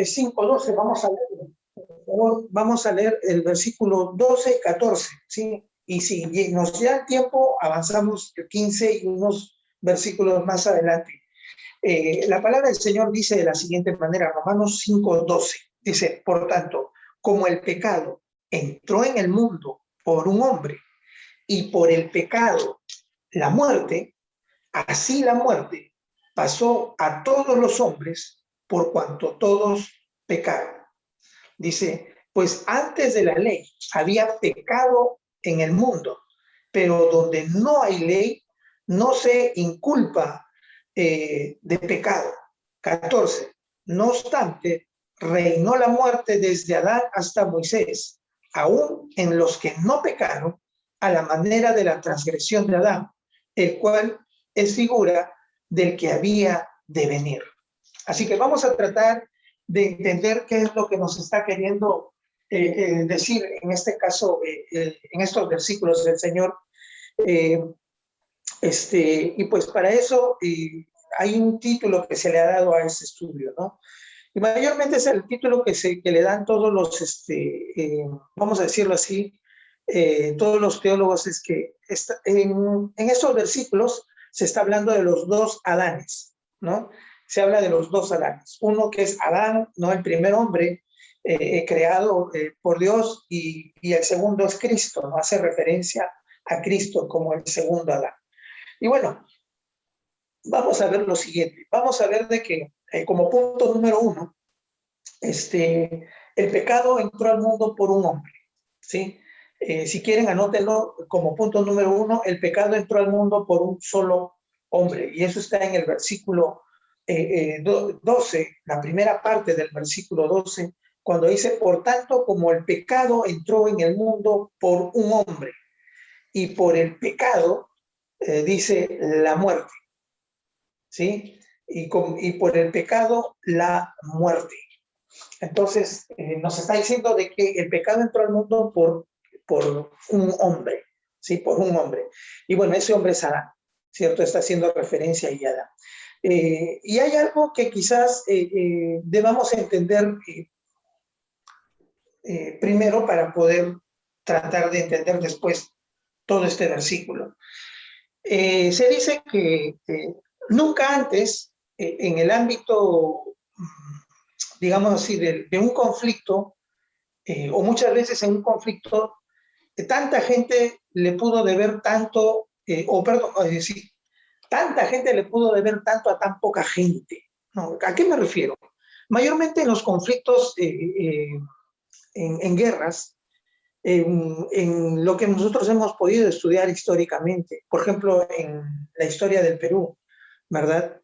5:12, vamos a leer. Por favor, vamos a leer el versículo 12 y 14, ¿sí? Y si nos da el tiempo, avanzamos el 15 y unos versículos más adelante. La palabra del Señor dice de la siguiente manera, Romanos 5:12, dice, por tanto, como el pecado entró en el mundo por un hombre y por el pecado la muerte, así la muerte pasó a todos los hombres por cuanto todos pecaron. Dice, pues antes de la ley había pecado en el mundo, pero donde no hay ley, no se inculpa de pecado. 14. No obstante, reinó la muerte desde Adán hasta Moisés, aún en los que no pecaron, a la manera de la transgresión de Adán, el cual es figura del que había de venir. Así que vamos a tratar de entender qué es lo que nos está queriendo decir en este caso, en estos versículos del Señor. Y pues para eso hay un título que se le ha dado a este estudio, ¿no? Y mayormente es el título que le dan todos los, vamos a decirlo así, todos los teólogos, es que en estos versículos se está hablando de los dos Adanes, ¿no? Se habla de los dos Adanes. Uno que es Adán, ¿no? El primer hombre creado por Dios, y el segundo es Cristo, ¿no? Hace referencia a Cristo como el segundo Adán. Y bueno, vamos a ver lo siguiente. Vamos a ver de que como punto número uno, el pecado entró al mundo por un hombre, ¿sí? Si quieren, anótenlo como punto número uno, el pecado entró al mundo por un solo hombre, y eso está en el versículo 12, la primera parte del versículo 12, cuando dice, por tanto, como el pecado entró en el mundo por un hombre, y por el pecado, dice, la muerte, ¿sí? Y por el pecado, la muerte. Entonces, nos está diciendo de que el pecado entró al mundo por un hombre, ¿sí? Por un hombre. Y bueno, ese hombre es Adán, ¿cierto? Está haciendo referencia a Adán. Y hay algo que quizás debamos entender primero para poder tratar de entender después todo este versículo. Se dice que nunca antes, en el ámbito, digamos así, de un conflicto, o muchas veces en un conflicto, tanta gente le pudo deber tanto, es decir, tanta gente le pudo deber tanto a tan poca gente, ¿no? ¿A qué me refiero? Mayormente en los conflictos, en guerras, en lo que nosotros hemos podido estudiar históricamente, por ejemplo, en la historia del Perú, ¿verdad?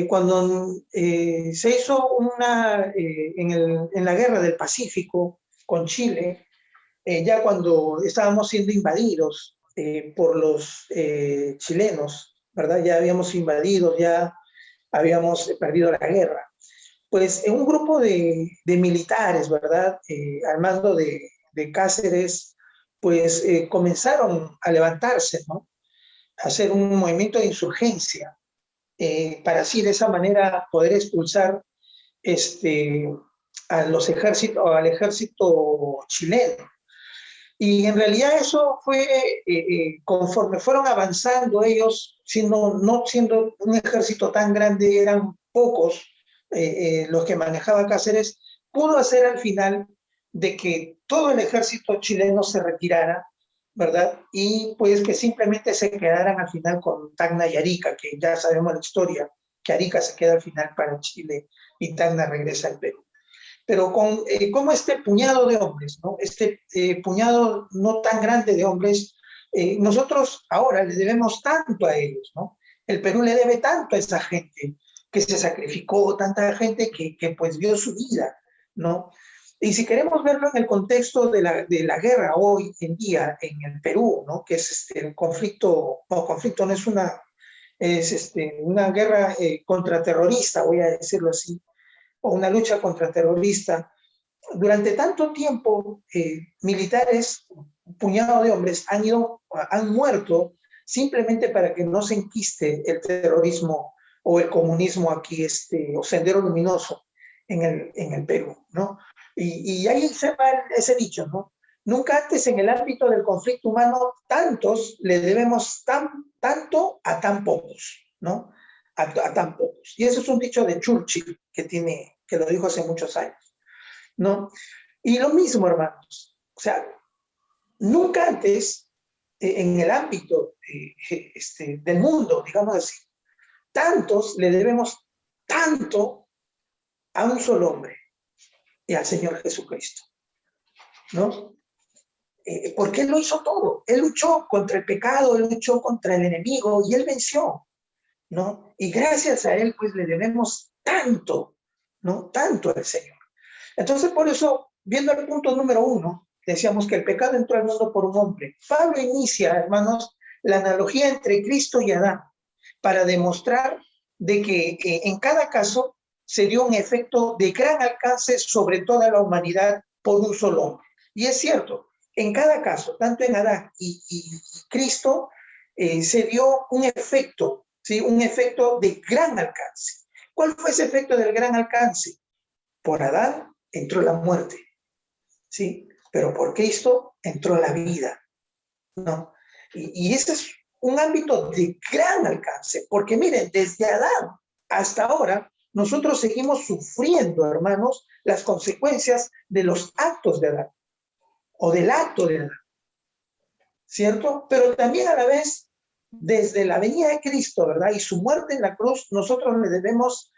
Cuando se hizo en la guerra del Pacífico con Chile, ya cuando estábamos siendo invadidos por los chilenos, ¿verdad? Ya habíamos invadido, ya habíamos perdido la guerra. Pues en un grupo de militares, ¿verdad? Al mando de Cáceres, pues comenzaron a levantarse, ¿no? A hacer un movimiento de insurgencia para así de esa manera poder expulsar al ejército chileno. Y en realidad eso fue conforme fueron avanzando ellos, no siendo un ejército tan grande, eran pocos los que manejaba Cáceres, pudo hacer al final de que todo el ejército chileno se retirara, ¿verdad? Y pues que simplemente se quedaran al final con Tacna y Arica, que ya sabemos la historia, que Arica se queda al final para Chile y Tacna regresa al Perú. Pero como este puñado de hombres, ¿no? Este puñado no tan grande de hombres, nosotros ahora le debemos tanto a ellos, ¿no? El Perú le debe tanto a esa gente que se sacrificó, tanta gente que pues dio su vida, ¿no? Y si queremos verlo en el contexto de la guerra hoy en día en el Perú, ¿no? Que es el conflicto, no, conflicto no es una guerra contraterrorista, voy a decirlo así, o una lucha contraterrorista. Durante tanto tiempo, militares, un puñado de hombres, han muerto simplemente para que no se enquiste el terrorismo o el comunismo aquí, o Sendero Luminoso en el Perú, ¿no? Y ahí se va ese dicho, ¿no? Nunca antes en el ámbito del conflicto humano tantos le debemos tanto a tan pocos, ¿no? A tan pocos. Y eso es un dicho de Churchill que lo dijo hace muchos años, ¿no? Y lo mismo, hermanos. O sea, nunca antes en el ámbito del mundo, digamos así, tantos le debemos tanto a un solo hombre y al Señor Jesucristo, ¿no? Porque Él lo hizo todo. Él luchó contra el pecado, Él luchó contra el enemigo y Él venció, ¿no? Y gracias a Él, pues le debemos tanto, ¿no? Tanto al Señor. Entonces, por eso, viendo el punto número 1, decíamos que el pecado entró al mundo por un hombre. Pablo inicia, hermanos, la analogía entre Cristo y Adán para demostrar de que en cada caso se dio un efecto de gran alcance sobre toda la humanidad por un solo hombre. Y es cierto, en cada caso, tanto en Adán y Cristo, se dio un efecto, ¿sí? Un efecto de gran alcance. ¿Cuál fue ese efecto del gran alcance? Por Adán entró la muerte, ¿sí? Pero por Cristo entró la vida, ¿no? Y ese es un ámbito de gran alcance, porque miren, desde Adán hasta ahora, nosotros seguimos sufriendo, hermanos, las consecuencias de los actos de Adán, o del acto de Adán, ¿cierto? Pero también a la vez, desde la venida de Cristo, ¿verdad? Y su muerte en la cruz, nosotros le debemos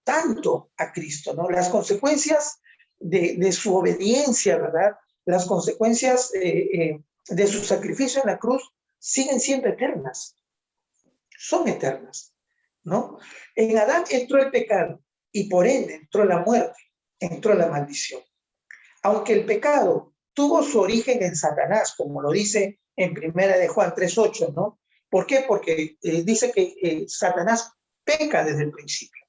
tanto a Cristo, ¿no? Las consecuencias de su obediencia, ¿verdad? Las consecuencias de su sacrificio en la cruz siguen siendo eternas, son eternas, ¿no? En Adán entró el pecado y por ende entró la muerte, entró la maldición. Aunque el pecado tuvo su origen en Satanás, como lo dice en primera de Juan 3:8, ¿no? ¿Por qué? Porque dice que Satanás peca desde el principio.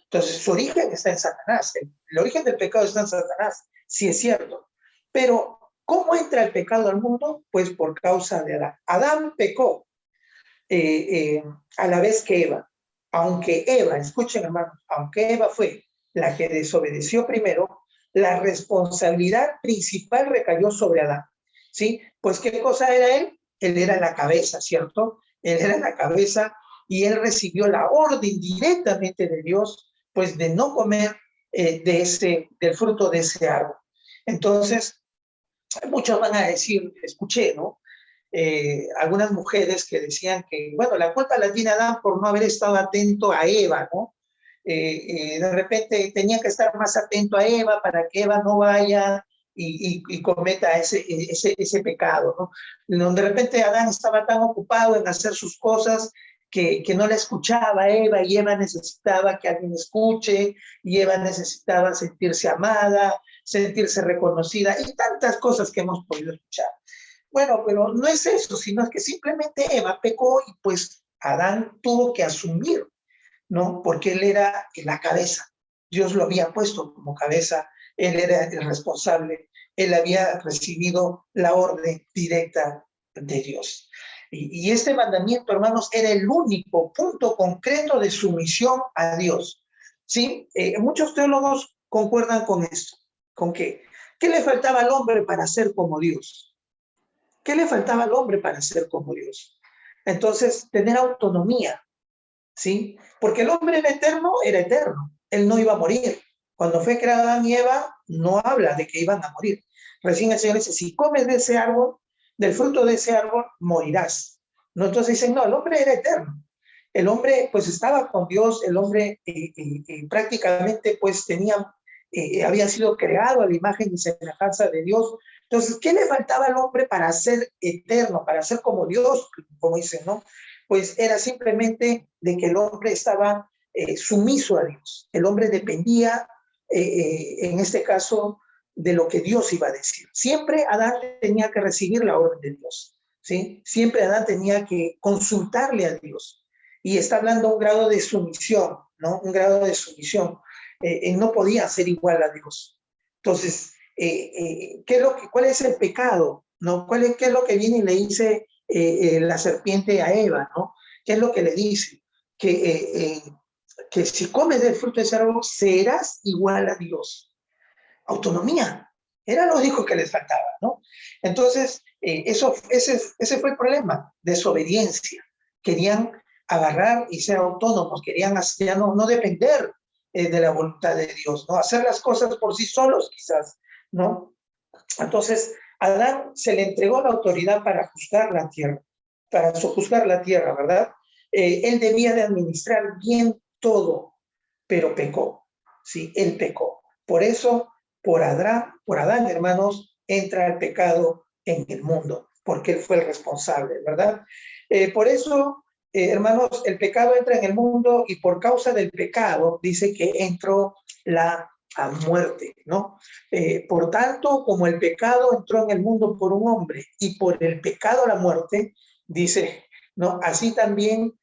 Entonces, su origen está en Satanás. El origen del pecado está en Satanás, sí es cierto. Pero, ¿cómo entra el pecado al mundo? Pues por causa de Adán. Adán pecó a la vez que Eva. Aunque Eva, escuchen hermanos, aunque Eva fue la que desobedeció primero, la responsabilidad principal recayó sobre Adán, ¿sí? Pues ¿qué cosa era él? Él era la cabeza, ¿cierto? Él era la cabeza y él recibió la orden directamente de Dios, pues de no comer del fruto de ese árbol. Entonces, muchos van a decir, escuché, ¿no? Algunas mujeres que decían que, bueno, la culpa la tiene Adán por no haber estado atento a Eva, ¿no? De repente tenía que estar más atento a Eva para que Eva no vaya y cometa ese pecado, ¿no? De repente Adán estaba tan ocupado en hacer sus cosas que no la escuchaba a Eva y Eva necesitaba que alguien escuche y Eva necesitaba sentirse amada, sentirse reconocida y tantas cosas que hemos podido escuchar. Bueno, pero no es eso, sino es que simplemente Eva pecó y pues Adán tuvo que asumir, ¿no? Porque él era la cabeza. Dios lo había puesto como cabeza, él era el responsable, él había recibido la orden directa de Dios. Y este mandamiento, hermanos, era el único punto concreto de sumisión a Dios. ¿Sí? Muchos teólogos concuerdan con esto, con que, ¿qué le faltaba al hombre para ser como Dios? ¿Qué le faltaba al hombre para ser como Dios? Entonces, tener autonomía, ¿sí? Porque el hombre era eterno, él no iba a morir. Cuando fue creada Adán y Eva, no habla de que iban a morir. Recién el Señor dice, si comes de ese árbol, del fruto de ese árbol, morirás. ¿No? Entonces dicen, no, el hombre era eterno. El hombre pues estaba con Dios, el hombre prácticamente pues había sido creado a la imagen y semejanza de Dios. Entonces, ¿qué le faltaba al hombre para ser eterno, para ser como Dios, como dicen, ¿no? Pues era simplemente de que el hombre estaba sumiso a Dios. El hombre dependía, en este caso, de lo que Dios iba a decir. Siempre Adán tenía que recibir la orden de Dios, ¿sí? Siempre Adán tenía que consultarle a Dios. Y está hablando de un grado de sumisión, ¿no? Un grado de sumisión. No podía ser igual a Dios. Entonces, ¿cuál es el pecado? ¿No? ¿Qué es lo que viene y le dice la serpiente a Eva, ¿no? ¿Qué es lo que le dice? Que que si comes del fruto de ese árbol serás igual a Dios. Autonomía. Era lo único que les faltaba, ¿no? Entonces, ese fue el problema, desobediencia. Querían agarrar y ser autónomos, querían ya no depender de la voluntad de Dios, ¿no? Hacer las cosas por sí solos, quizás, ¿no? Entonces, a Adán se le entregó la autoridad para juzgar la tierra, para sojuzgar la tierra, ¿verdad? Él debía de administrar bien todo, pero pecó, ¿sí? Él pecó. Por eso, por Adán, hermanos, entra el pecado en el mundo, porque él fue el responsable, ¿verdad? Por eso, hermanos, el pecado entra en el mundo y por causa del pecado dice que entró la muerte, ¿no? Por tanto, como el pecado entró en el mundo por un hombre y por el pecado la muerte, dice, ¿no? Así también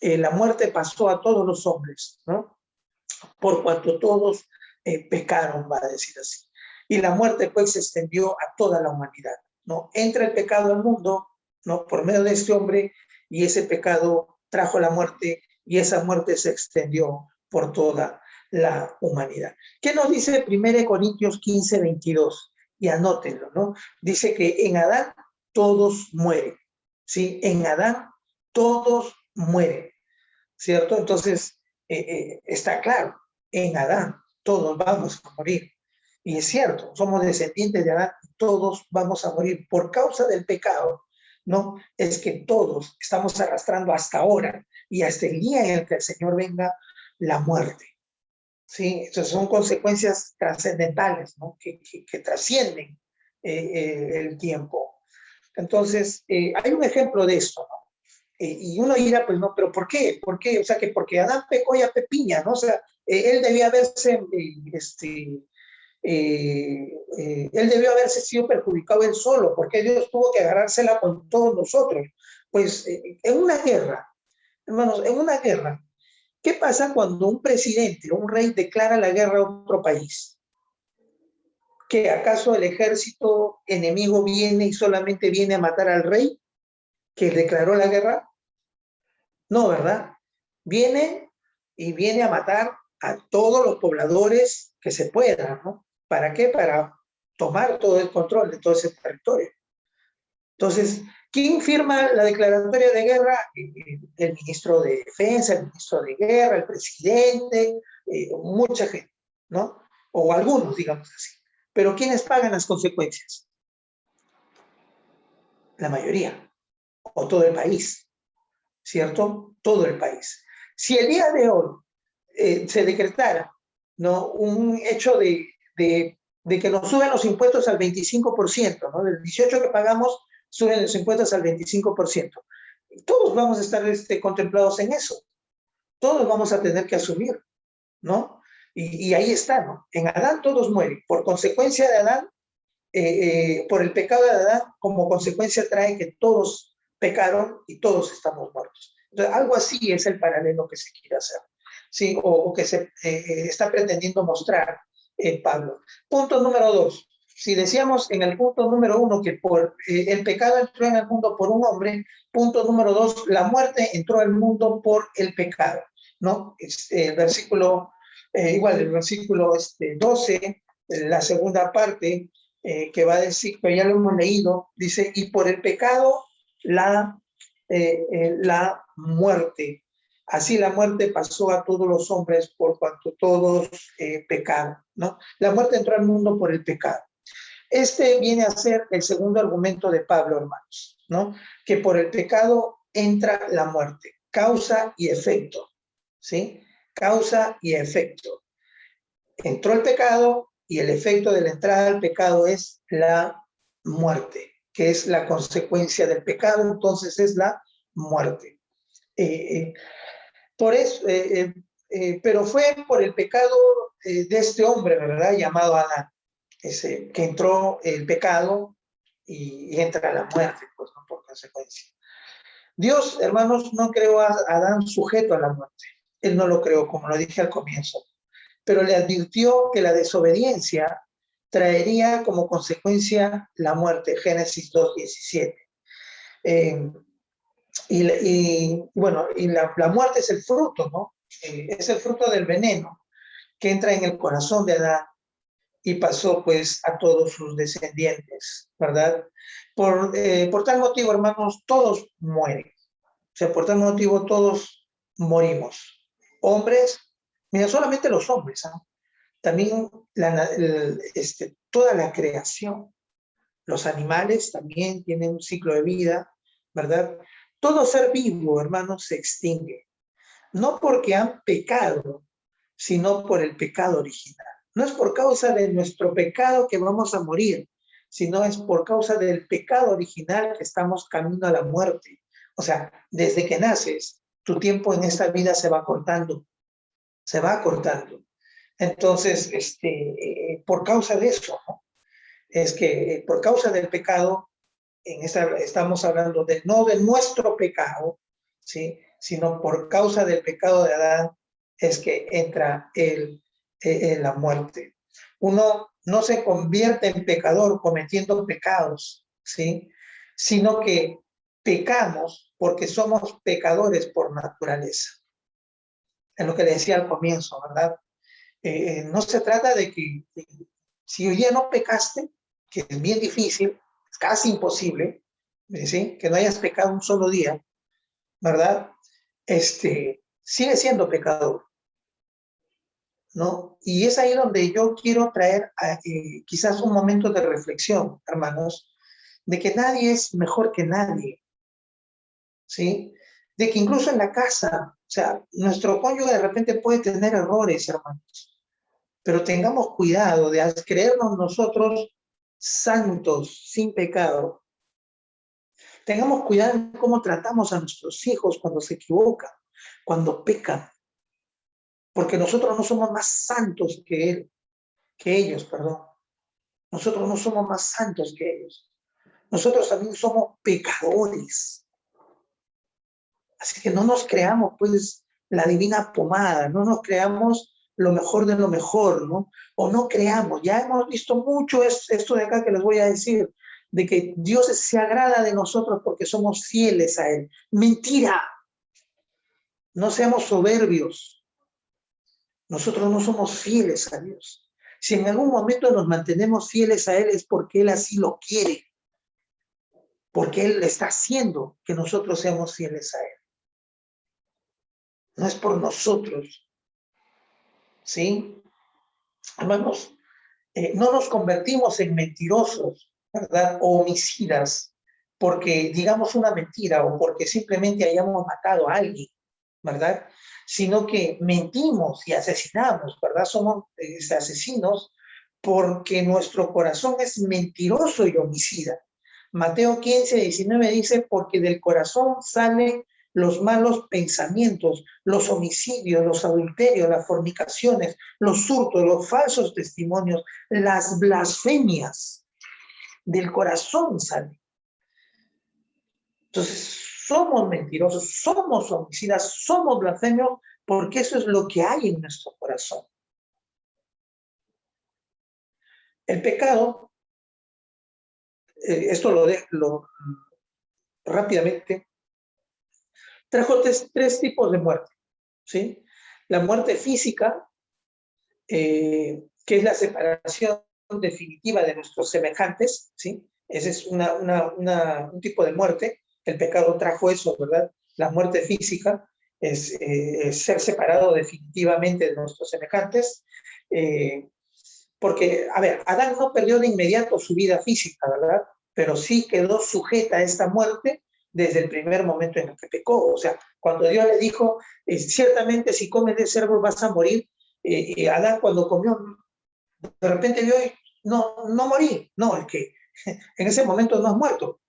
la muerte pasó a todos los hombres, ¿no? Por cuanto todos pecaron, va a decir así. Y la muerte pues se extendió a toda la humanidad, ¿no? Entra el pecado al mundo, ¿no? Por medio de este hombre, y ese pecado trajo la muerte y esa muerte se extendió por toda la humanidad. ¿Qué nos dice 1 Corintios 15, 22? Y anótenlo, ¿no? Dice que en Adán todos mueren, ¿sí? En Adán todos mueren, ¿cierto? Entonces, está claro, en Adán todos vamos a morir. Y es cierto, somos descendientes de Adán, todos vamos a morir por causa del pecado, ¿no? Es que todos estamos arrastrando hasta ahora y hasta el día en el que el Señor venga la muerte, ¿sí? Entonces son consecuencias trascendentales, ¿no? Que trascienden el tiempo. Entonces, hay un ejemplo de esto, ¿no? Y uno dirá, pues no, pero ¿por qué? ¿Por qué? O sea, que porque Adán pecó y a Pepiña, ¿no? O sea, él debía haberse, él debió haberse sido perjudicado él solo, porque Dios tuvo que agarrársela con todos nosotros. Pues en una guerra, hermanos, en una guerra, ¿qué pasa cuando un presidente o un rey declara la guerra a otro país? ¿Que acaso el ejército enemigo viene y solamente viene a matar al rey que declaró la guerra? No, ¿verdad? Viene y viene a matar a todos los pobladores que se puedan, ¿no? ¿Para qué? Para tomar todo el control de todo ese territorio. Entonces, ¿quién firma la declaratoria de guerra? El ministro de Defensa, el ministro de Guerra, el presidente, mucha gente, ¿no? O algunos, digamos así. Pero ¿quiénes pagan las consecuencias? La mayoría, o todo el país, ¿cierto? Todo el país. Si el día de hoy se decretara, ¿no? Un hecho de que nos suben los impuestos al 25%, ¿no? Del 18% que pagamos, suben los impuestos al 25%. Todos vamos a estar contemplados en eso. Todos vamos a tener que asumir, ¿no? Y ahí está, ¿no? En Adán todos mueren. Por consecuencia de Adán, por el pecado de Adán, como consecuencia trae que todos pecaron y todos estamos muertos. Entonces, algo así es el paralelo que se quiere hacer, ¿sí? O que se está pretendiendo mostrar Pablo. Punto número 2. Si decíamos en el punto número 1 que por el pecado entró en el mundo por un hombre, punto número 2, la muerte entró al mundo por el pecado, ¿no? El versículo, igual, el versículo 12, la segunda parte, que va a decir, pero ya lo hemos leído, dice, y por el pecado la muerte. Así la muerte pasó a todos los hombres por cuanto todos pecaron, ¿no? La muerte entró al mundo por el pecado. Este viene a ser el segundo argumento de Pablo, hermanos, ¿no? Que por el pecado entra la muerte, causa y efecto, ¿sí? Causa y efecto. Entró el pecado y el efecto de la entrada al pecado es la muerte, que es la consecuencia del pecado, entonces es la muerte. Por eso, pero fue por el pecado de este hombre, ¿verdad? Llamado Adán, que entró el pecado y entra la muerte, pues, ¿no? Por consecuencia. Dios, hermanos, no creó a Adán sujeto a la muerte. Él no lo creó, como lo dije al comienzo, pero le advirtió que la desobediencia traería como consecuencia la muerte, Génesis 2:17. Bueno, y la muerte es el fruto, ¿no? es el fruto del veneno que entra en el corazón de Adán y pasó pues a todos sus descendientes, ¿verdad? Por tal motivo, hermanos, todos mueren. O sea, por tal motivo todos morimos. Hombres, mira, solamente los hombres, ¿ah? También toda la creación, los animales también tienen un ciclo de vida, ¿verdad? Todo ser vivo, hermanos, se extingue. No porque han pecado, sino por el pecado original. No es por causa de nuestro pecado que vamos a morir, sino es por causa del pecado original que estamos camino a la muerte. O sea, desde que naces, tu tiempo en esta vida se va cortando, se va cortando. Entonces, por causa de eso, ¿no? Es que por causa del pecado, estamos hablando no de nuestro pecado, ¿sí? Sino por causa del pecado de Adán, es que entra en la muerte. Uno no se convierte en pecador cometiendo pecados, ¿sí? Sino que pecamos porque somos pecadores por naturaleza. Es lo que le decía al comienzo, ¿verdad? No se trata de que si hoy día no pecaste, que es bien difícil, es casi imposible, ¿sí? Que no hayas pecado un solo día, ¿verdad? Sigue siendo pecador, ¿no? Y es ahí donde yo quiero traer quizás un momento de reflexión, hermanos, de que nadie es mejor que nadie, ¿sí? De que incluso en la casa, o sea, nuestro cónyuge de repente puede tener errores, hermanos, pero tengamos cuidado de creernos nosotros santos, sin pecado. Tengamos cuidado en cómo tratamos a nuestros hijos cuando se equivocan, cuando pecan, porque nosotros no somos más santos que ellos, perdón. Nosotros no somos más santos que ellos. Nosotros también somos pecadores. Así que no nos creamos, pues, la divina pomada, no nos creamos lo mejor de lo mejor, ¿no? O no creamos. Ya hemos visto mucho esto de acá que les voy a decir, de que Dios se agrada de nosotros porque somos fieles a Él. Mentira. No seamos soberbios. Nosotros no somos fieles a Dios. Si en algún momento nos mantenemos fieles a Él es porque Él así lo quiere, porque Él está haciendo que nosotros seamos fieles a Él. No es por nosotros, ¿sí? Hermanos, no nos convertimos en mentirosos, ¿verdad? O homicidas, porque digamos una mentira o porque simplemente hayamos matado a alguien, ¿verdad? Sino que mentimos y asesinamos, ¿verdad? Somos asesinos porque nuestro corazón es mentiroso y homicida. Mateo 15:19 dice, porque del corazón salen los malos pensamientos, los homicidios, los adulterios, las fornicaciones, los hurtos, los falsos testimonios, las blasfemias. Del corazón salen. Entonces, somos mentirosos, somos homicidas, somos blasfemios, porque eso es lo que hay en nuestro corazón. El pecado, esto lo rápidamente, trajo tres tipos de muerte, ¿sí? La muerte física, que es la separación definitiva de nuestros semejantes, ¿sí? Ese es un tipo de muerte. El pecado trajo eso, ¿verdad? La muerte física es ser separado definitivamente de nuestros semejantes, porque, a ver, Adán no perdió de inmediato su vida física, ¿verdad? Pero sí quedó sujeta a esta muerte desde el primer momento en el que pecó. O sea, cuando Dios le dijo, ciertamente si comes de ese árbol vas a morir, Adán cuando comió, de repente vio, no morí. No, es que en ese momento no has muerto,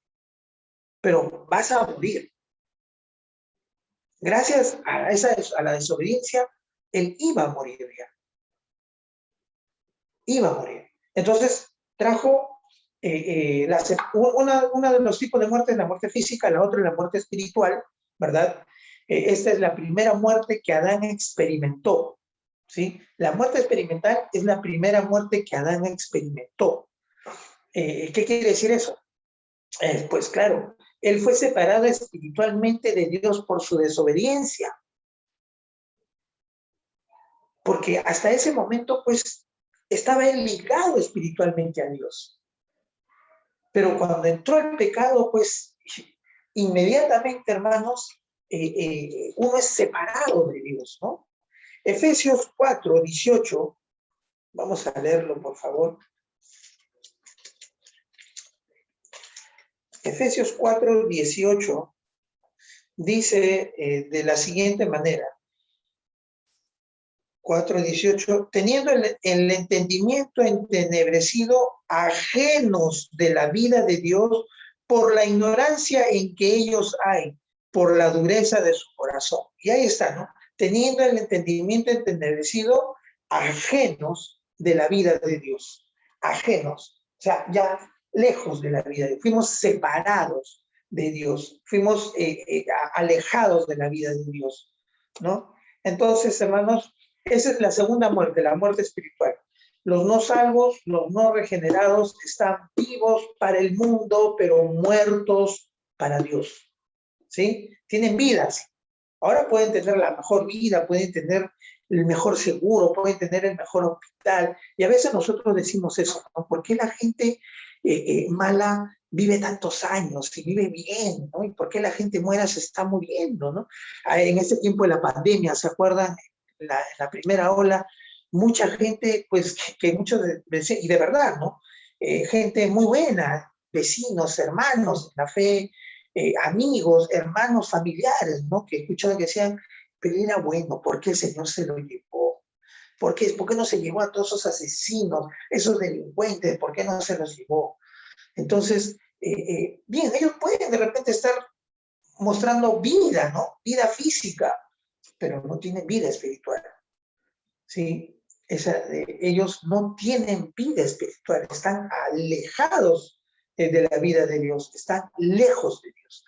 pero vas a morir. Gracias a la desobediencia, él iba a morir ya. Iba a morir. Entonces, trajo una de los tipos de muerte es la muerte física, la otra es la muerte espiritual, ¿verdad? Esta es la primera muerte que Adán experimentó, ¿sí? La muerte experimental es la primera muerte que Adán experimentó. ¿Qué quiere decir eso? Pues claro, él fue separado espiritualmente de Dios por su desobediencia. porque hasta ese momento, pues, estaba él ligado espiritualmente a Dios. Pero cuando entró el pecado, pues, inmediatamente, hermanos, uno es separado de Dios, ¿no? Efesios 4:18, vamos a leerlo, por favor. Efesios 4:18 dice de la siguiente manera, 4:18, teniendo el entendimiento entenebrecido, ajenos de la vida de Dios por la ignorancia en que ellos hay, por la dureza de su corazón. Y ahí está, ¿no? Teniendo el entendimiento entenebrecido, ajenos de la vida de Dios. Ajenos, o sea, ya lejos de la vida de Dios. Fuimos separados de Dios, fuimos alejados de la vida de Dios, ¿no? Entonces, hermanos, esa es la segunda muerte, la muerte espiritual. Los no salvos, los no regenerados, están vivos para el mundo, pero muertos para Dios. ¿Sí? Tienen vidas. Ahora pueden tener la mejor vida, pueden tener el mejor seguro, pueden tener el mejor hospital. Y a veces nosotros decimos eso, ¿no? ¿Por qué la gente mala vive tantos años y vive bien, ¿no? ¿Y por qué la gente buena se está muriendo, ¿no? En este tiempo de la pandemia, ¿se acuerdan? En la primera ola, mucha gente, pues, que muchos, y de verdad, ¿no? Gente muy buena, vecinos, hermanos, la fe, amigos, hermanos, familiares, ¿no? Que escuchaban que decían, pero era bueno, ¿por qué el Señor se lo llevó? ¿Por qué no se llevó a todos esos asesinos, esos delincuentes? ¿Por qué no se los llevó? Entonces, bien, ellos pueden de repente estar mostrando vida, ¿no? Vida física, pero no tienen vida espiritual, ¿sí? Ellos no tienen vida espiritual, están alejados de la vida de Dios, están lejos de Dios.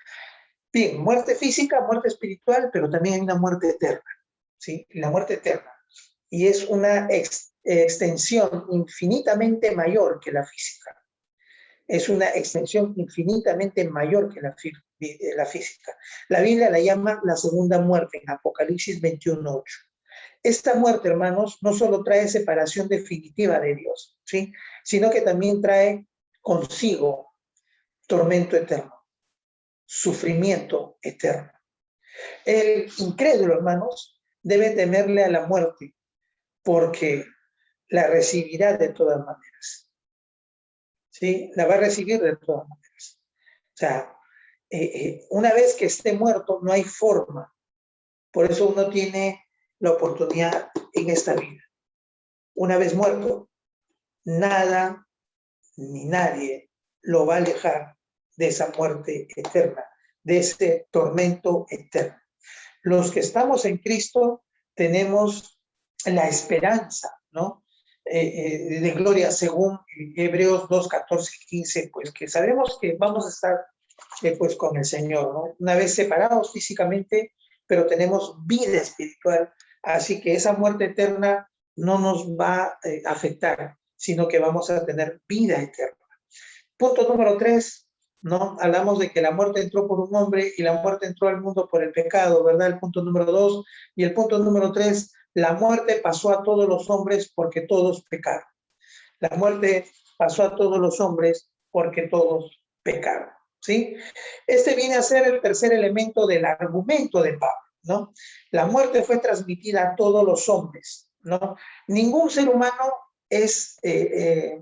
Bien, muerte física, muerte espiritual, pero también hay una muerte eterna, ¿sí? La muerte eterna. Y es una extensión infinitamente mayor que la física. Es una extensión infinitamente mayor que la física. La Biblia la llama la segunda muerte en Apocalipsis 21:8. Esta muerte, hermanos, no solo trae separación definitiva de Dios, ¿sí? Sino que también trae consigo tormento eterno, sufrimiento eterno. El incrédulo, hermanos, debe temerle a la muerte porque la recibirá de todas maneras. ¿Sí? La va a recibir de todas maneras. O sea, una vez que esté muerto, no hay forma. Por eso uno tiene la oportunidad en esta vida. Una vez muerto, nada ni nadie lo va a alejar de esa muerte eterna, de ese tormento eterno. Los que estamos en Cristo tenemos la esperanza, ¿no? De gloria, según Hebreos 2, 14 y 15, pues que sabemos que vamos a estar pues con el Señor, ¿no? Una vez separados físicamente, pero tenemos vida espiritual, así que esa muerte eterna no nos va a afectar, sino que vamos a tener vida eterna. Punto número 3, ¿no? Hablamos de que la muerte entró por un hombre y la muerte entró al mundo por el pecado, ¿verdad? El punto número 2. Y el punto número 3, la muerte pasó a todos los hombres porque todos pecaron. La muerte pasó a todos los hombres porque todos pecaron, ¿sí? Este viene a ser el tercer elemento del argumento de Pablo, ¿no? La muerte fue transmitida a todos los hombres, ¿no? Ningún ser humano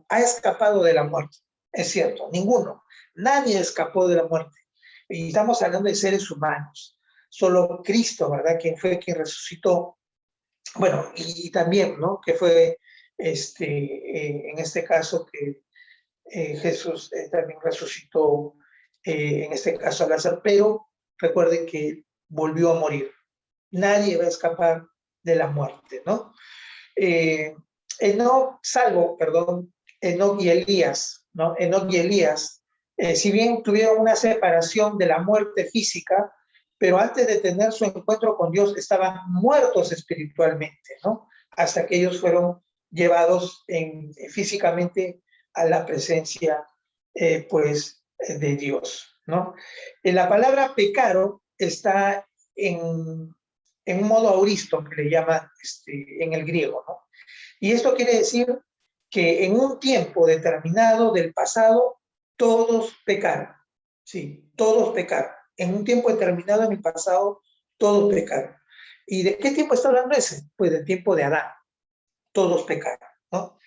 ha escapado de la muerte. Es cierto, ninguno. Nadie escapó de la muerte. Y estamos hablando de seres humanos. Solo Cristo, ¿verdad? Quien fue quien resucitó. Bueno, y también, ¿no? Que fue, en este caso, que Jesús también resucitó, en este caso a Lázaro. Pero recuerden que volvió a morir. Nadie va a escapar de la muerte, ¿no? Enoc y Elías, ¿no? Enoc y Elías, si bien tuvieron una separación de la muerte física, pero antes de tener su encuentro con Dios estaban muertos espiritualmente, ¿no? Hasta que ellos fueron llevados físicamente a la presencia, de Dios, ¿no? La palabra pecado está en en un modo auristo que le llaman en el griego, ¿no? Y esto quiere decir que en un tiempo determinado del pasado, todos pecaron. Sí, todos pecaron. En un tiempo determinado en el pasado, todos pecaron. ¿Y de qué tiempo está hablando ese? Pues del tiempo de Adán. Todos pecaron, ¿no?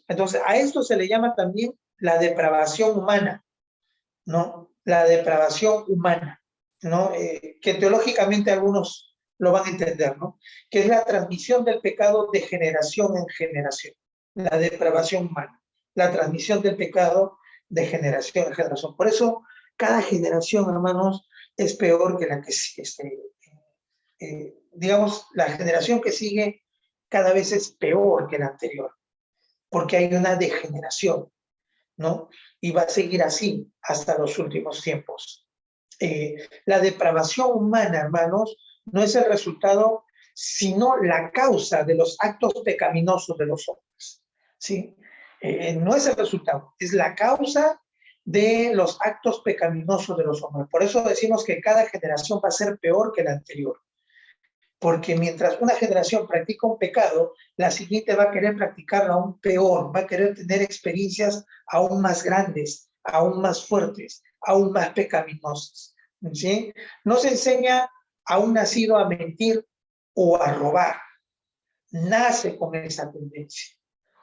Entonces, a esto se le llama también la depravación humana, ¿no? La depravación humana, ¿no? Que teológicamente algunos lo van a entender, ¿no? Que es la transmisión del pecado de generación en generación, la depravación humana, la transmisión del pecado de generación en generación. Por eso, cada generación, hermanos, es peor que la que, digamos, la generación que sigue cada vez es peor que la anterior, porque hay una degeneración, ¿no? Y va a seguir así hasta los últimos tiempos. La depravación humana, hermanos, no es el resultado, sino la causa de los actos pecaminosos de los hombres, ¿sí? No es el resultado, es la causa de los actos pecaminosos de los hombres. Por eso decimos que cada generación va a ser peor que la anterior. Porque mientras una generación practica un pecado, la siguiente va a querer practicarlo aún peor, va a querer tener experiencias aún más grandes, aún más fuertes, aún más pecaminosas, ¿sí? No se enseña a un nacido a mentir o a robar. Nace con esa tendencia,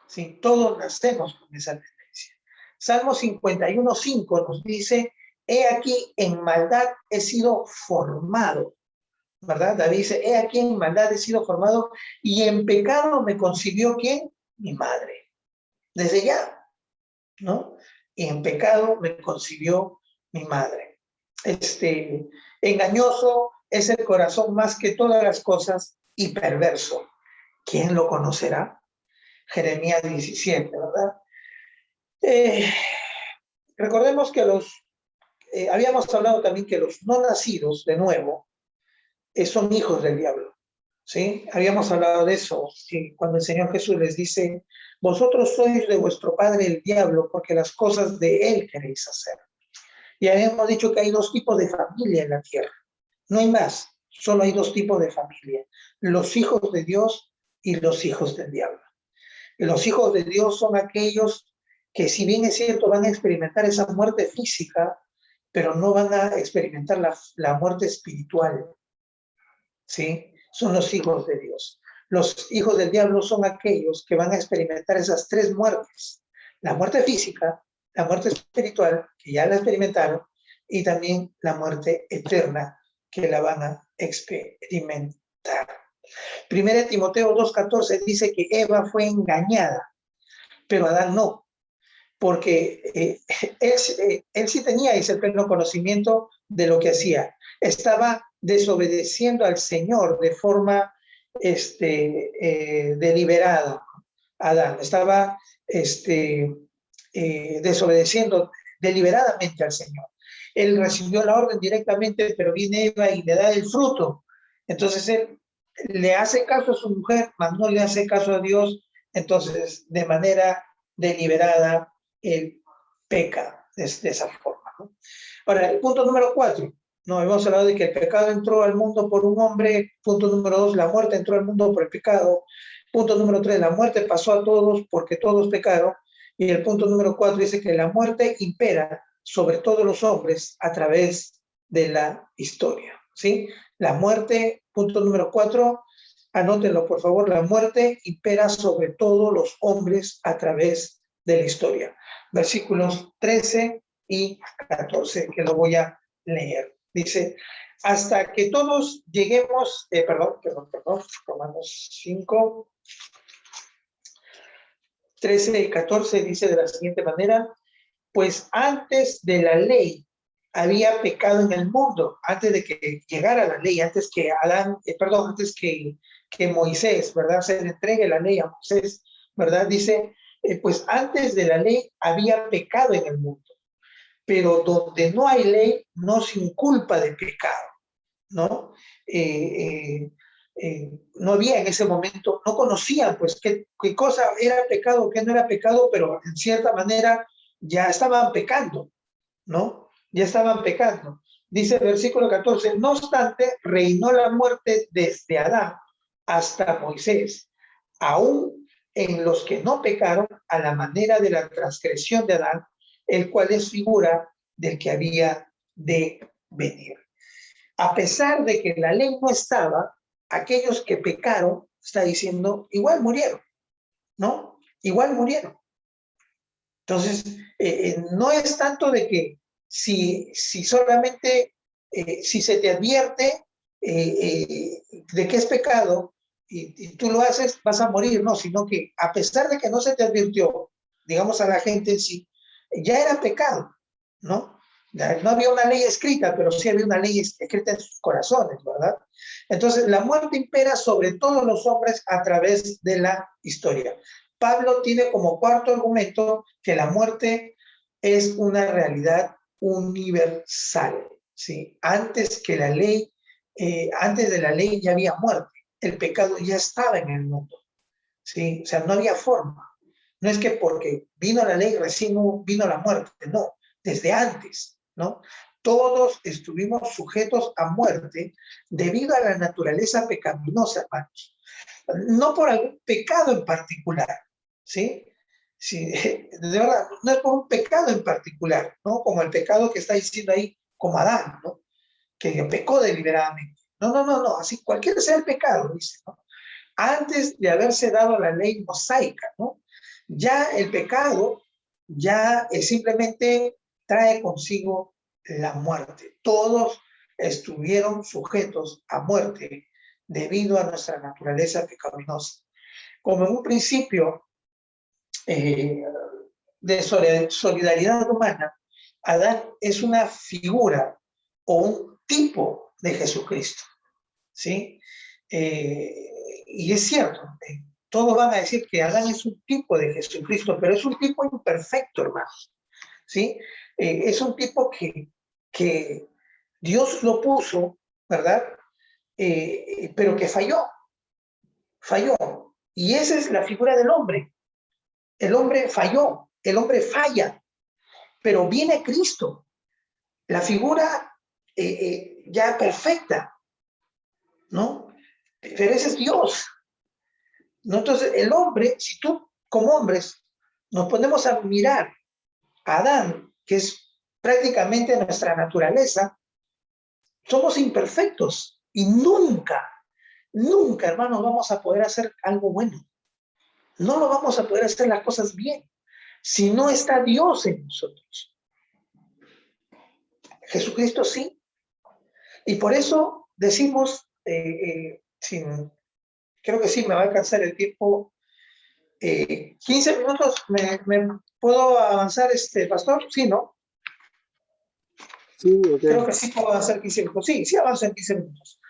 ¿sí? Todos nacemos con esa tendencia. Salmo 51:5 nos dice, he aquí en maldad he sido formado, ¿verdad? David dice, he aquí en maldad he sido formado y en pecado me concibió, ¿quién? Mi madre. Desde ya, ¿no? Y en pecado me concibió mi madre. Engañoso es el corazón más que todas las cosas y perverso. ¿Quién lo conocerá? Jeremías 17, ¿verdad? Eh, recordemos que habíamos hablado también que los no nacidos, de nuevo, son hijos del diablo. ¿Sí? Habíamos hablado de eso, que cuando el Señor Jesús les dice, vosotros sois de vuestro padre el diablo, porque las cosas de él queréis hacer. Y habíamos dicho que hay dos tipos de familia en la tierra. No hay más, solo hay dos tipos de familia. Los hijos de Dios y los hijos del diablo. Y los hijos de Dios son aquellos que, si bien es cierto, van a experimentar esa muerte física, pero no van a experimentar la muerte espiritual. ¿Sí? Son los hijos de Dios. Los hijos del diablo son aquellos que van a experimentar esas tres muertes. La muerte física, la muerte espiritual, que ya la experimentaron, y también la muerte eterna, que la van a experimentar. Primera de Timoteo 2:14 dice que Eva fue engañada, pero Adán no, porque él sí tenía ese pleno conocimiento de lo que hacía. Estaba desobedeciendo al Señor de forma deliberada. Adán estaba desobedeciendo deliberadamente al Señor. Él recibió la orden directamente, pero viene Eva y le da el fruto. Entonces él le hace caso a su mujer, mas no le hace caso a Dios. Entonces, de manera deliberada, él peca de esa forma, ¿no? Ahora, el punto número 4, no, hemos hablado de que el pecado entró al mundo por un hombre. Punto número 2, la muerte entró al mundo por el pecado. Punto número 3, la muerte pasó a todos porque todos pecaron. Y el punto número 4 dice que la muerte impera sobre todos los hombres a través de la historia, ¿sí? La muerte, punto número 4, anótenlo por favor, la muerte impera sobre todos los hombres a través de la historia. Versículos 13 y 14, que lo voy a leer. Dice, hasta que todos lleguemos, Romanos 5, 13 y 14 dice de la siguiente manera, pues antes de la ley había pecado en el mundo, antes de que llegara la ley, antes que antes que Moisés, ¿verdad? Se le entregue la ley a Moisés, ¿verdad? Dice, pues antes de la ley había pecado en el mundo, pero donde no hay ley no se inculpa de pecado, ¿no? No había en ese momento, no conocían pues qué cosa era pecado, qué no era pecado, pero en cierta manera ya estaban pecando, ¿no? Ya estaban pecando. Dice el versículo 14, no obstante, reinó la muerte desde Adán hasta Moisés, aún en los que no pecaron a la manera de la transgresión de Adán, el cual es figura del que había de venir. A pesar de que la ley no estaba, aquellos que pecaron, está diciendo, igual murieron, ¿no? Igual murieron. Entonces, no es tanto de que si solamente, si se te advierte de que es pecado y tú lo haces, vas a morir, no, sino que a pesar de que no se te advirtió, digamos a la gente en sí, ya era pecado, ¿no? No había una ley escrita, pero sí había una ley escrita en sus corazones, ¿verdad? Entonces, la muerte impera sobre todos los hombres a través de la historia. Pablo tiene como cuarto argumento que la muerte es una realidad universal, ¿sí? Antes de la ley ya había muerte, el pecado ya estaba en el mundo, ¿sí? O sea, no había forma. No es que porque vino la ley recién vino la muerte, no, desde antes, ¿no? Todos estuvimos sujetos a muerte debido a la naturaleza pecaminosa, hermanos. No por algún pecado en particular, ¿sí? Sí, de verdad, no es por un pecado en particular, ¿no? Como el pecado que está diciendo ahí, como Adán, ¿no? Que pecó deliberadamente. No, no, no, no, así cualquiera sea el pecado, dice, ¿no? Antes de haberse dado la ley mosaica, ¿no? Ya el pecado ya simplemente trae consigo la muerte. Todos estuvieron sujetos a muerte debido a nuestra naturaleza pecaminosa. Como en un principio eh, de solidaridad humana, Adán es una figura o un tipo de Jesucristo, ¿sí? Y es cierto, todos van a decir que Adán es un tipo de Jesucristo, pero es un tipo imperfecto, hermanos, ¿sí? Es un tipo que Dios lo puso, ¿verdad? Pero que falló. Y esa es la figura del hombre. El hombre falló, el hombre falla, pero viene Cristo, la figura ya perfecta, ¿no? Pero ese es Dios, ¿no? Entonces, el hombre, si tú como hombres nos ponemos a mirar a Adán, que es prácticamente nuestra naturaleza, somos imperfectos y nunca, hermanos, vamos a poder hacer algo bueno. No lo vamos a poder hacer las cosas bien si no está Dios en nosotros. Jesucristo sí. Y por eso decimos, creo que sí, me va a alcanzar el tiempo. 15 minutos, ¿me puedo avanzar, pastor? Sí, ¿no? Sí, ok. Creo que sí puedo avanzar 15 minutos. Sí, sí avanzo en 15 minutos.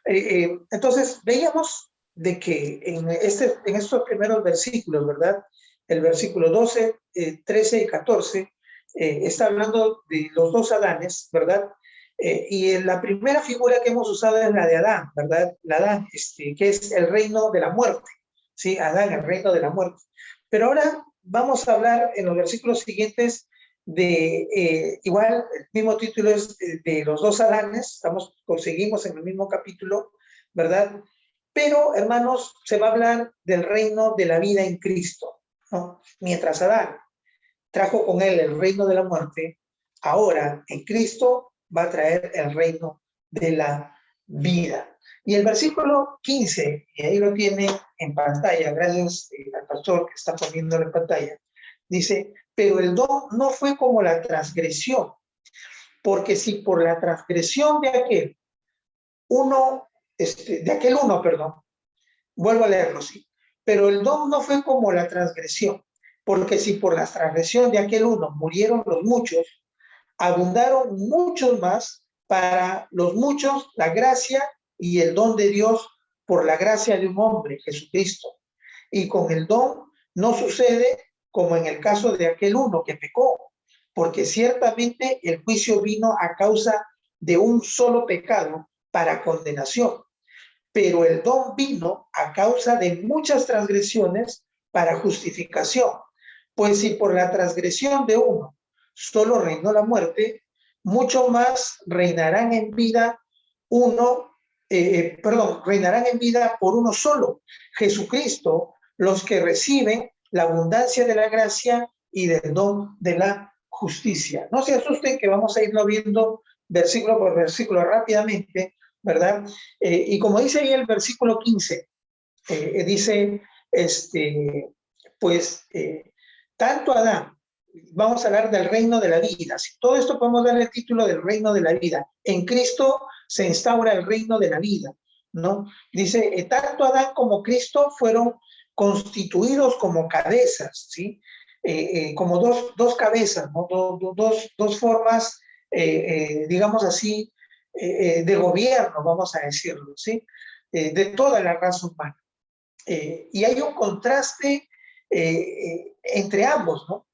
Entonces, veíamos de que en estos primeros versículos, ¿verdad? El versículo 12, 13 y 14, está hablando de los dos Adanes, ¿verdad? Y la primera figura que hemos usado es la de Adán, ¿verdad? La Adán, que es el reino de la muerte, ¿sí? Adán, el reino de la muerte. Pero ahora vamos a hablar en los versículos siguientes igual, el mismo título es de los dos Adanes, conseguimos en el mismo capítulo, ¿verdad? Pero, hermanos, se va a hablar del reino de la vida en Cristo, ¿no? Mientras Adán trajo con él el reino de la muerte, ahora en Cristo va a traer el reino de la vida. Y el versículo 15, y ahí lo tiene en pantalla, gracias al pastor que está poniéndolo en pantalla, dice, pero el don no fue como la transgresión, porque si por la transgresión de aquel uno, perdón, vuelvo a leerlo así, pero el don no fue como la transgresión, porque si por la transgresión de aquel uno murieron los muchos, abundaron muchos más para los muchos la gracia y el don de Dios por la gracia de un hombre, Jesucristo. Y con el don no sucede como en el caso de aquel uno que pecó, porque ciertamente el juicio vino a causa de un solo pecado para condenación, pero el don vino a causa de muchas transgresiones para justificación. Pues si por la transgresión de uno solo reinó la muerte, mucho más reinarán en vida reinarán en vida por uno solo, Jesucristo, los que reciben la abundancia de la gracia y del don de la justicia. No se asusten que vamos a irlo viendo versículo por versículo rápidamente, ¿verdad? Y como dice ahí el versículo 15, dice, tanto Adán, vamos a hablar del reino de la vida. Si todo esto podemos darle el título del reino de la vida. En Cristo se instaura el reino de la vida, ¿no? Dice, tanto Adán como Cristo fueron constituidos como cabezas, ¿sí? Como dos cabezas, ¿no? Dos formas, digamos así, de gobierno, vamos a decirlo, ¿sí? De toda la raza humana. Y hay un contraste entre ambos, ¿no?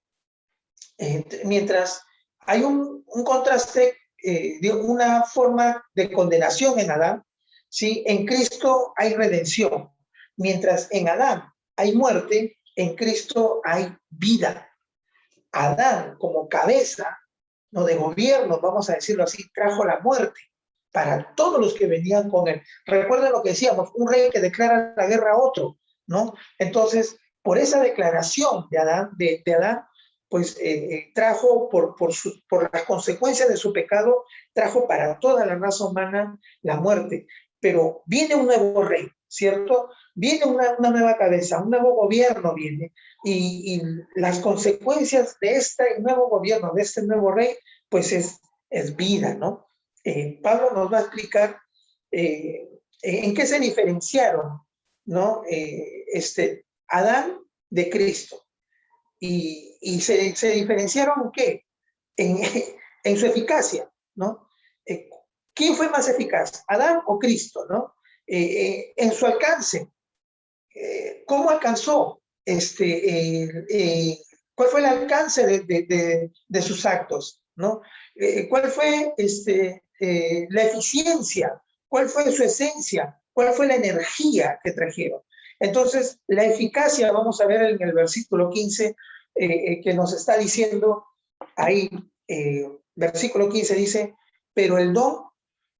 Mientras hay un contraste de una forma de condenación en Adán, ¿sí? En Cristo hay redención. Mientras en Adán hay muerte, en Cristo hay vida. Adán, como cabeza, no de gobierno, vamos a decirlo así, trajo la muerte para todos los que venían con él. Recuerden lo que decíamos, un rey que declara la guerra a otro, ¿no? Entonces, por esa declaración de Adán, pues trajo por las consecuencias de su pecado, trajo para toda la raza humana la muerte. Pero viene un nuevo rey, ¿cierto? Viene una nueva cabeza, un nuevo gobierno viene, y las consecuencias de este nuevo gobierno, de este nuevo rey, pues es vida, ¿no? Pablo nos va a explicar en qué se diferenciaron, ¿no? Adán de Cristo. Y se diferenciaron ¿en qué? En su eficacia, ¿no? ¿Quién fue más eficaz, Adán o Cristo, ¿no? En su alcance, ¿cómo alcanzó? ¿Cuál fue el alcance de sus actos, ¿no? ¿Cuál fue la eficiencia? ¿Cuál fue su esencia? ¿Cuál fue la energía que trajeron? Entonces, la eficacia, vamos a ver en el versículo 15, que nos está diciendo ahí, versículo 15 dice, pero el don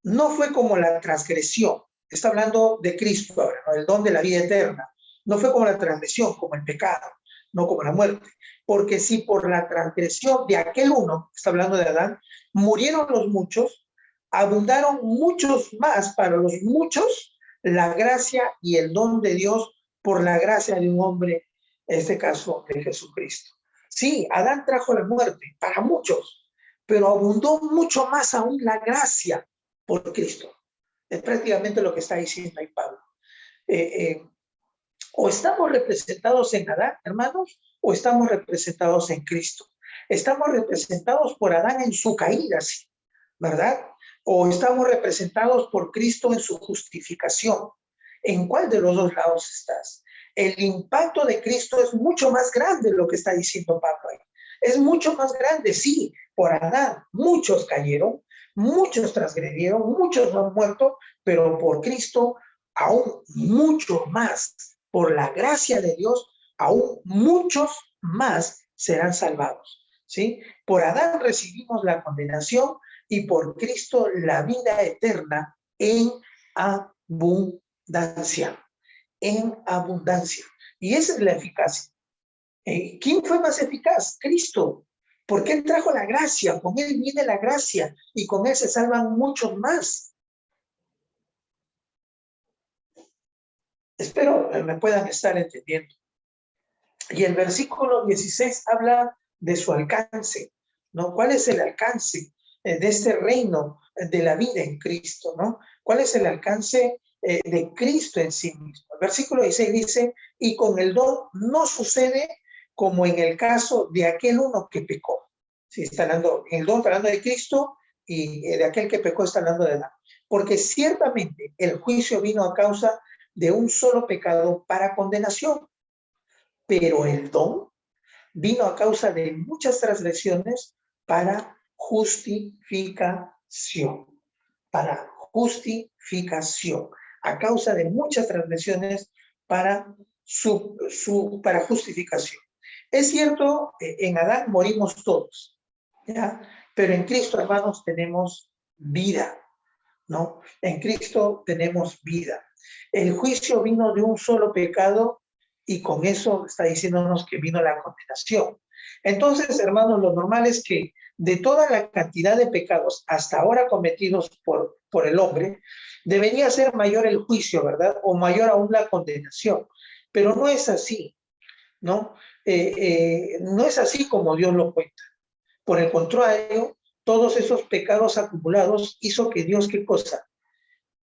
no fue como la transgresión. Está hablando de Cristo ahora, ¿no? El don de la vida eterna. No fue como la transgresión, como el pecado, no como la muerte. Porque si por la transgresión de aquel uno, está hablando de Adán, murieron los muchos, abundaron muchos más para los muchos la gracia y el don de Dios por la gracia de un hombre, en este caso de Jesucristo. Sí, Adán trajo la muerte para muchos, pero abundó mucho más aún la gracia por Cristo. Es prácticamente lo que está diciendo ahí Pablo. O estamos representados en Adán, hermanos, o estamos representados en Cristo. Estamos representados por Adán en su caída, ¿sí? ¿Verdad? O estamos representados por Cristo en su justificación. ¿En cuál de los dos lados estás? El impacto de Cristo es mucho más grande, lo que está diciendo Pablo ahí. Es mucho más grande, sí, por Adán. Muchos cayeron, muchos transgredieron, muchos han muerto, pero por Cristo aún mucho más. Por la gracia de Dios, aún muchos más serán salvados, ¿sí? Por Adán recibimos la condenación y por Cristo la vida eterna en abundancia, en abundancia. Y esa es la eficacia. ¿Quién fue más eficaz? Cristo. Porque Él trajo la gracia, con Él viene la gracia y con Él se salvan muchos más. Espero me puedan estar entendiendo. Y el versículo 16 habla de su alcance, ¿no? ¿Cuál es el alcance de este reino de la vida en Cristo, ¿no? ¿Cuál es el alcance de Cristo en sí mismo? El versículo 16 dice, y con el don no sucede como en el caso de aquel uno que pecó. Sí, está hablando, el don está hablando de Cristo y de aquel que pecó está hablando de Adán. Porque ciertamente el juicio vino a causa de un solo pecado para condenación, pero el don vino a causa de muchas transgresiones para justificación, para justificación, a causa de muchas transgresiones para para justificación. Es cierto, en Adán morimos todos, ¿ya? Pero en Cristo, hermanos, tenemos vida, ¿no? En Cristo tenemos vida. El juicio vino de un solo pecado y con eso está diciéndonos que vino la condenación. Entonces, hermanos, lo normal es que de toda la cantidad de pecados hasta ahora cometidos por el hombre, debería ser mayor el juicio, ¿verdad? O mayor aún la condenación. Pero no es así, ¿no? No es así como Dios lo cuenta. Por el contrario, todos esos pecados acumulados hizo que Dios, ¿qué cosa?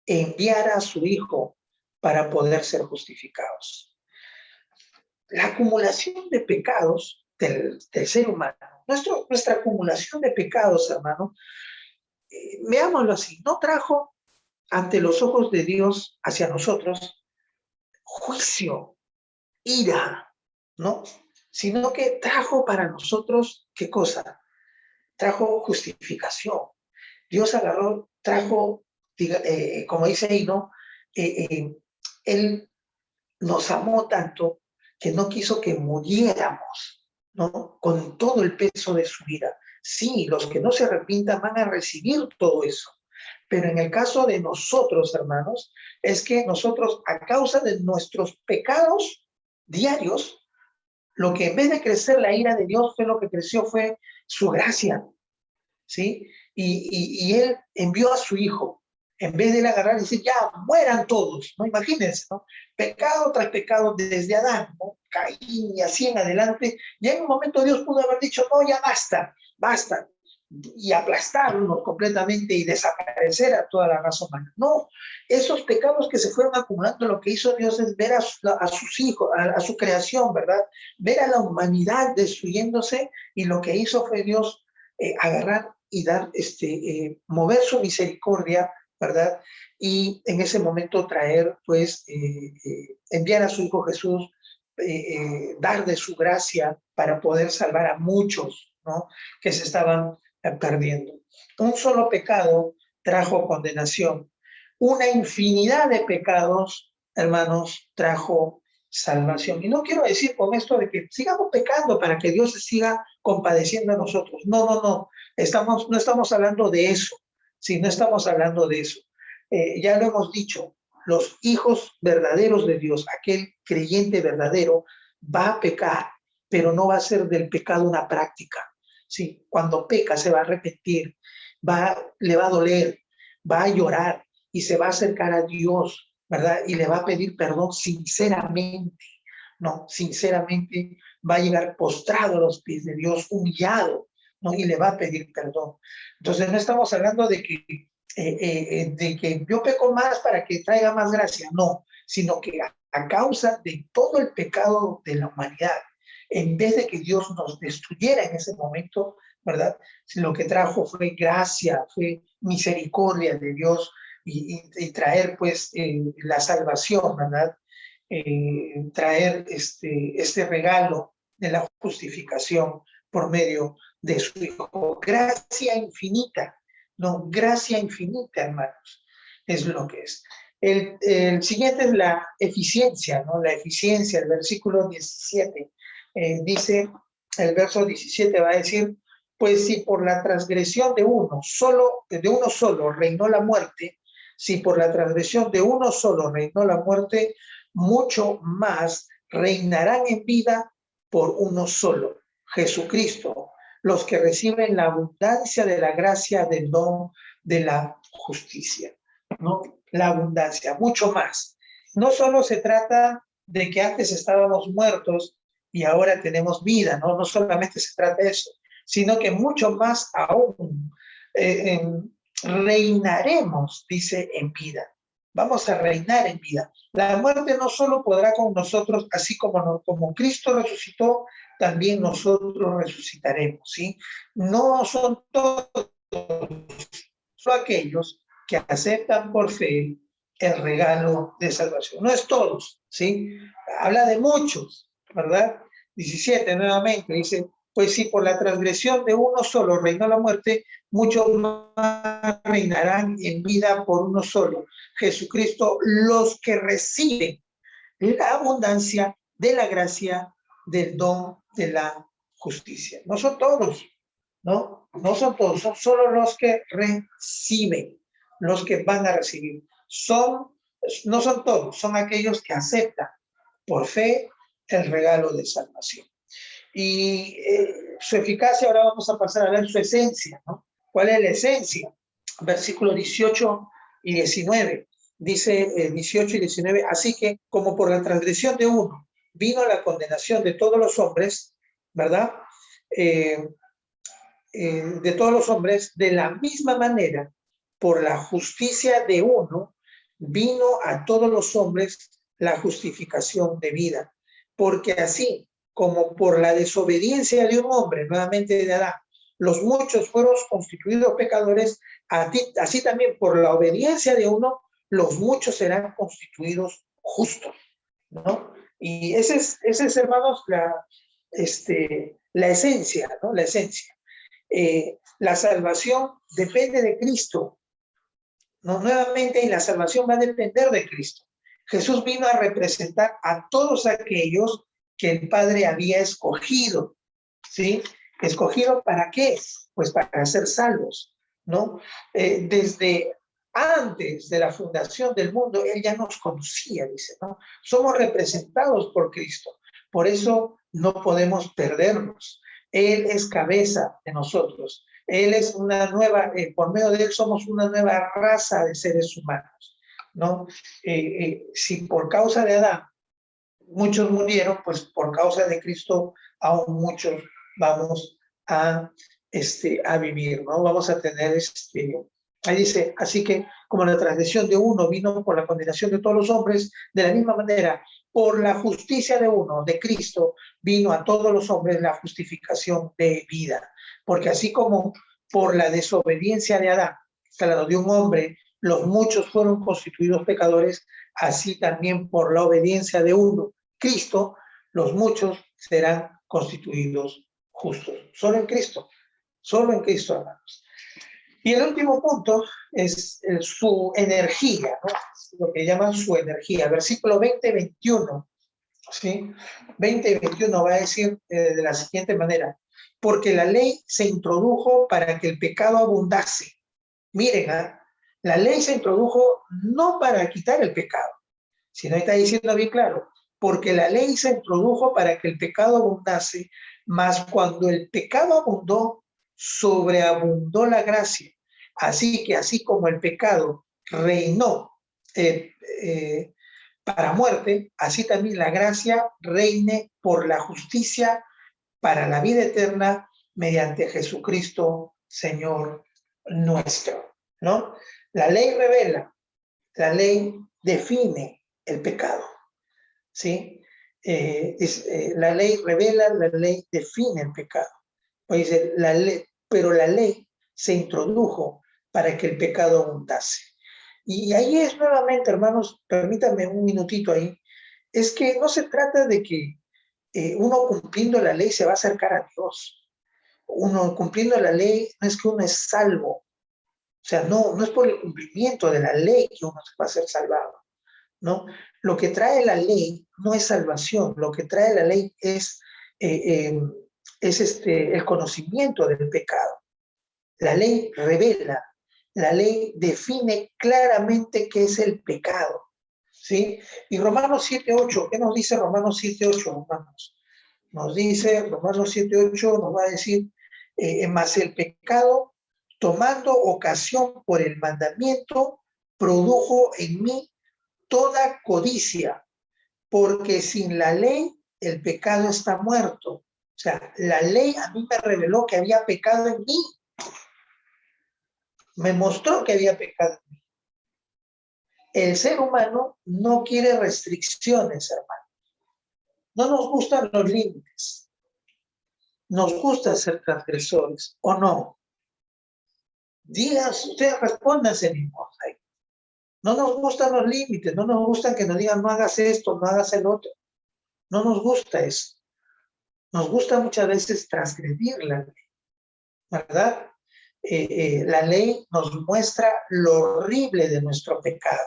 Enviara a su Hijo para poder ser justificados. La acumulación de pecados del ser humano, nuestra acumulación de pecados, hermano, veámoslo así, no trajo ante los ojos de Dios hacia nosotros juicio, ira, ¿no? Sino que trajo para nosotros, ¿qué cosa? Trajo justificación. Dios agarró, trajo, como dice ahí, ¿no? Él nos amó tanto que no quiso que muriéramos, ¿no? Con todo el peso de su vida. Sí, los que no se arrepientan van a recibir todo eso. Pero en el caso de nosotros, hermanos, es que nosotros, a causa de nuestros pecados diarios, lo que en vez de crecer la ira de Dios, fue lo que creció fue su gracia, ¿sí? Y Él envió a su Hijo, en vez de él agarrar y decir, ya, mueran todos, ¿no? Imagínense, ¿no? Pecado tras pecado desde Adán, ¿no? Caín y así en adelante. Ya en un momento Dios pudo haber dicho, no, ya basta, basta, y aplastarnos completamente y desaparecer a toda la raza humana. No, esos pecados que se fueron acumulando, lo que hizo Dios es ver a sus hijos, a su creación, ¿verdad? Ver a la humanidad destruyéndose, y lo que hizo fue Dios agarrar y dar, mover su misericordia, ¿verdad? Y en ese momento traer, pues, enviar a su Hijo Jesús, dar de su gracia para poder salvar a muchos, ¿no? Que se estaban perdiendo. Un solo pecado trajo condenación. Una infinidad de pecados, hermanos, trajo salvación. Y no quiero decir con esto de que sigamos pecando para que Dios se siga compadeciendo a nosotros. No, no, no. No estamos hablando de eso. Sí, no estamos hablando de eso. Ya lo hemos dicho, los hijos verdaderos de Dios, aquel creyente verdadero, va a pecar, pero no va a ser del pecado una práctica. Sí, cuando peca se va a arrepentir, le va a doler, va a llorar y se va a acercar a Dios, ¿verdad? Y le va a pedir perdón sinceramente, ¿no? Sinceramente va a llegar postrado a los pies de Dios, humillado, ¿no? Y le va a pedir perdón. Entonces no estamos hablando de que yo peco más para que traiga más gracia, no, sino que a causa de todo el pecado de la humanidad, en vez de que Dios nos destruyera en ese momento, ¿verdad? Lo que trajo fue gracia, fue misericordia de Dios, y traer pues la salvación, ¿verdad? Traer este regalo de la justificación por medio de su Hijo. Gracia infinita, no, gracia infinita, hermanos, es lo que es. El siguiente es la eficiencia, ¿no? La eficiencia, el versículo 17. Dice, el verso 17 va a decir, pues si por la transgresión de uno solo reinó la muerte, si por la transgresión de uno solo reinó la muerte, mucho más reinarán en vida por uno solo, Jesucristo, los que reciben la abundancia de la gracia del don de la justicia, ¿no? La abundancia, mucho más. No solo se trata de que antes estábamos muertos y ahora tenemos vida, ¿no? No solamente se trata de eso, sino que mucho más aún reinaremos, dice, en vida. Vamos a reinar en vida. La muerte no solo podrá con nosotros, así como Cristo resucitó, también nosotros resucitaremos, ¿sí? No son todos, son aquellos que aceptan por fe el regalo de salvación. No es todos, ¿sí? Habla de muchos, ¿verdad? 17 nuevamente dice, pues si por la transgresión de uno solo reinó la muerte, muchos más reinarán en vida por uno solo, Jesucristo, los que reciben la abundancia de la gracia del don de la justicia. No son todos, ¿no? No son todos, son solo los que reciben, los que van a recibir. No son todos, son aquellos que aceptan por fe el regalo de salvación. Y su eficacia, ahora vamos a pasar a ver su esencia, ¿no? ¿Cuál es la esencia? Versículos 18 y 19. Dice 18 y 19, así que como por la transgresión de uno vino la condenación de todos los hombres, ¿verdad? De todos los hombres, de la misma manera, por la justicia de uno, vino a todos los hombres la justificación de vida. Porque así como por la desobediencia de un hombre, nuevamente de Adán, los muchos fueron constituidos pecadores, así también por la obediencia de uno, los muchos serán constituidos justos, ¿no? Y esa es, hermanos, la esencia, ¿no? La esencia. La salvación depende de Cristo, ¿no? Nuevamente, y la salvación va a depender de Cristo. Jesús vino a representar a todos aquellos que el Padre había escogido, ¿sí? ¿Escogido para qué? Pues para ser salvos, ¿no? Desde antes de la fundación del mundo, Él ya nos conocía, dice, ¿no? Somos representados por Cristo, por eso no podemos perdernos. Él es cabeza de nosotros. Él es una nueva, por medio de Él somos una nueva raza de seres humanos, ¿no? Si por causa de Adán muchos murieron, pues por causa de Cristo aún muchos vamos a vivir, ¿no? Vamos a tener ahí dice, así que como la transgresión de uno vino por la condenación de todos los hombres, de la misma manera, por la justicia de uno, de Cristo, vino a todos los hombres la justificación de vida. Porque así como por la desobediencia de Adán, claro, de un hombre, los muchos fueron constituidos pecadores, así también por la obediencia de uno, Cristo, los muchos serán constituidos justos. Solo en Cristo, hermanos. Y el último punto es su energía, ¿no? Lo que llaman su energía. Versículo 20-21, ¿sí? 20 y 21 va a decir de la siguiente manera, porque la ley se introdujo para que el pecado abundase. Miren, la ley se introdujo no para quitar el pecado, sino está diciendo bien claro, porque la ley se introdujo para que el pecado abundase, mas cuando el pecado abundó, sobreabundó la gracia. Así que así como el pecado reinó para muerte, así también la gracia reine por la justicia para la vida eterna mediante Jesucristo, Señor nuestro, ¿no? La ley revela, la ley define el pecado, ¿sí? La ley revela, la ley define el pecado. Pues dice, pero la ley se introdujo para que el pecado abundase. Y ahí es nuevamente, hermanos, permítanme un minutito ahí, es que no se trata de que uno cumpliendo la ley se va a acercar a Dios. Uno cumpliendo la ley no es que uno es salvo. O sea, no es por el cumplimiento de la ley que uno va a ser salvado, ¿no? Lo que trae la ley no es salvación, lo que trae la ley es el conocimiento del pecado. La ley revela, la ley define claramente qué es el pecado, ¿sí? Y Romanos 7:8, ¿qué nos dice Romanos 7:8, hermanos? Nos dice, Romanos 7:8 nos va a decir, más el pecado, tomando ocasión por el mandamiento, produjo en mí toda codicia, porque sin la ley el pecado está muerto. O sea, la ley a mí me reveló que había pecado en mí. Me mostró que había pecado en mí. El ser humano no quiere restricciones, hermano. No nos gustan los límites. Nos gusta ser transgresores, ¿o no? Digan, ustedes respóndanse mismos ahí. No nos gustan los límites, no nos gustan que nos digan no hagas esto, no hagas el otro. No nos gusta eso. Nos gusta muchas veces transgredir la ley, ¿verdad? La ley nos muestra lo horrible de nuestro pecado.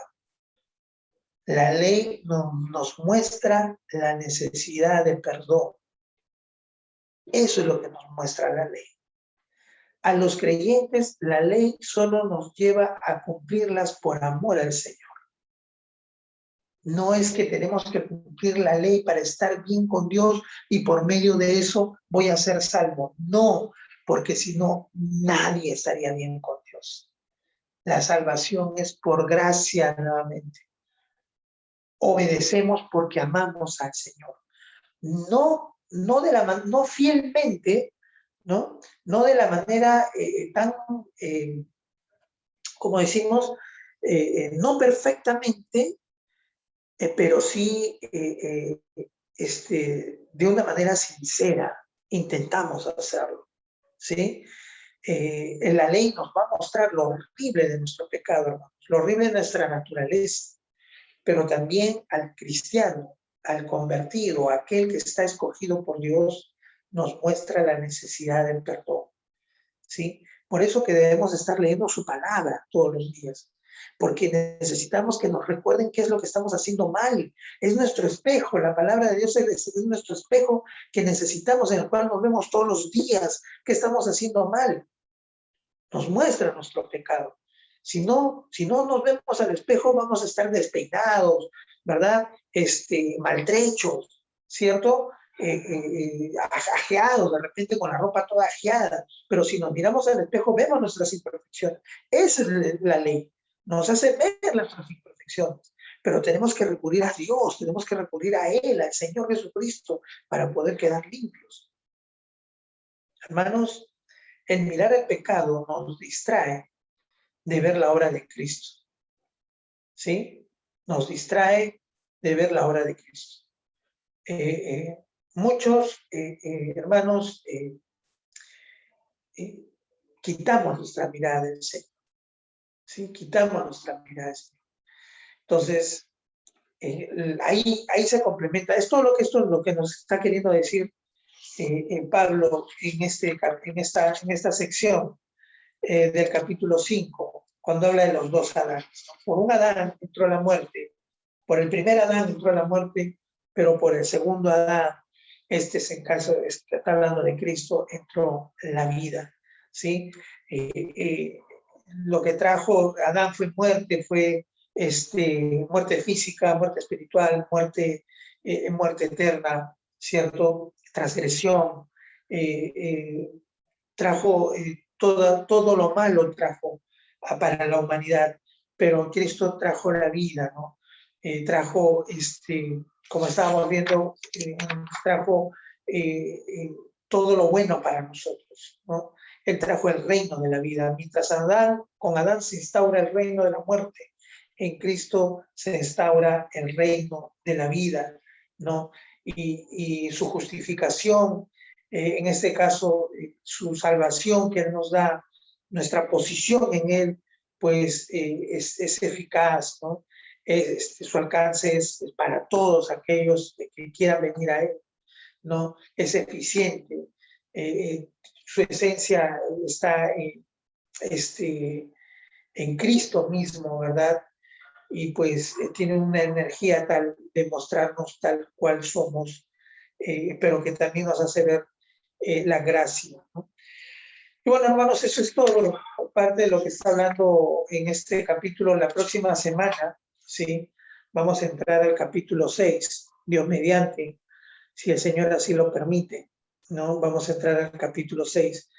La ley nos muestra la necesidad de perdón. Eso es lo que nos muestra la ley. A los creyentes, la ley solo nos lleva a cumplirlas por amor al Señor. No es que tenemos que cumplir la ley para estar bien con Dios y por medio de eso voy a ser salvo. No, porque si no, nadie estaría bien con Dios. La salvación es por gracia nuevamente. Obedecemos porque amamos al Señor. No fielmente, no de la manera tan, como decimos, no perfectamente, pero sí de una manera sincera. Intentamos hacerlo, ¿sí? En la ley nos va a mostrar lo horrible de nuestro pecado, hermanos, lo horrible de nuestra naturaleza, pero también al cristiano, al convertido, aquel que está escogido por Dios, nos muestra la necesidad del perdón, ¿sí? Por eso que debemos estar leyendo su palabra todos los días, porque necesitamos que nos recuerden qué es lo que estamos haciendo mal. Es nuestro espejo, la palabra de Dios es nuestro espejo que necesitamos, en el cual nos vemos todos los días qué estamos haciendo mal. Nos muestra nuestro pecado. Si no nos vemos al espejo, vamos a estar despeinados, ¿verdad? Maltrechos, ¿cierto? Ajeados, de repente con la ropa toda ajeada. Pero si nos miramos al espejo, vemos nuestras imperfecciones. Esa es la ley. Nos hace ver nuestras imperfecciones. Pero tenemos que recurrir a Dios, tenemos que recurrir a Él, al Señor Jesucristo, para poder quedar limpios. Hermanos, el mirar el pecado nos distrae de ver la obra de Cristo, ¿sí? Nos distrae de ver la obra de Cristo. Muchos hermanos quitamos nuestra mirada del Señor, ¿sí? Quitamos nuestra mirada del Señor. Entonces, ahí se complementa. Esto es lo que nos está queriendo decir Pablo en esta sección del capítulo 5, cuando habla de los dos Adanes. Por un Adán entró la muerte, por el primer Adán entró la muerte, pero por el segundo Adán, está hablando de Cristo, entró la vida, ¿sí? Lo que trajo Adán fue muerte, muerte física, muerte espiritual, muerte eterna, ¿cierto? Transgresión, trajo todo lo malo trajo para la humanidad, pero Cristo trajo la vida, ¿no? Trajo, como estábamos viendo, trajo todo lo bueno para nosotros, ¿no? Él trajo el reino de la vida. Mientras con Adán se instaura el reino de la muerte, en Cristo se instaura el reino de la vida, ¿no? Y su justificación, en este caso, su salvación que Él nos da, nuestra posición en Él, pues es eficaz, ¿no? Su alcance es para todos aquellos que quieran venir a Él, ¿no? Es eficiente. Su esencia está en Cristo mismo, ¿verdad? Y pues tiene una energía tal de mostrarnos tal cual somos, pero que también nos hace ver la gracia, ¿no? Y bueno, hermanos, eso es todo parte de lo que está hablando en este capítulo. La próxima semana, ¿sí? Vamos a entrar al capítulo 6, Dios mediante, si el Señor así lo permite, ¿no? Vamos a entrar al capítulo 6.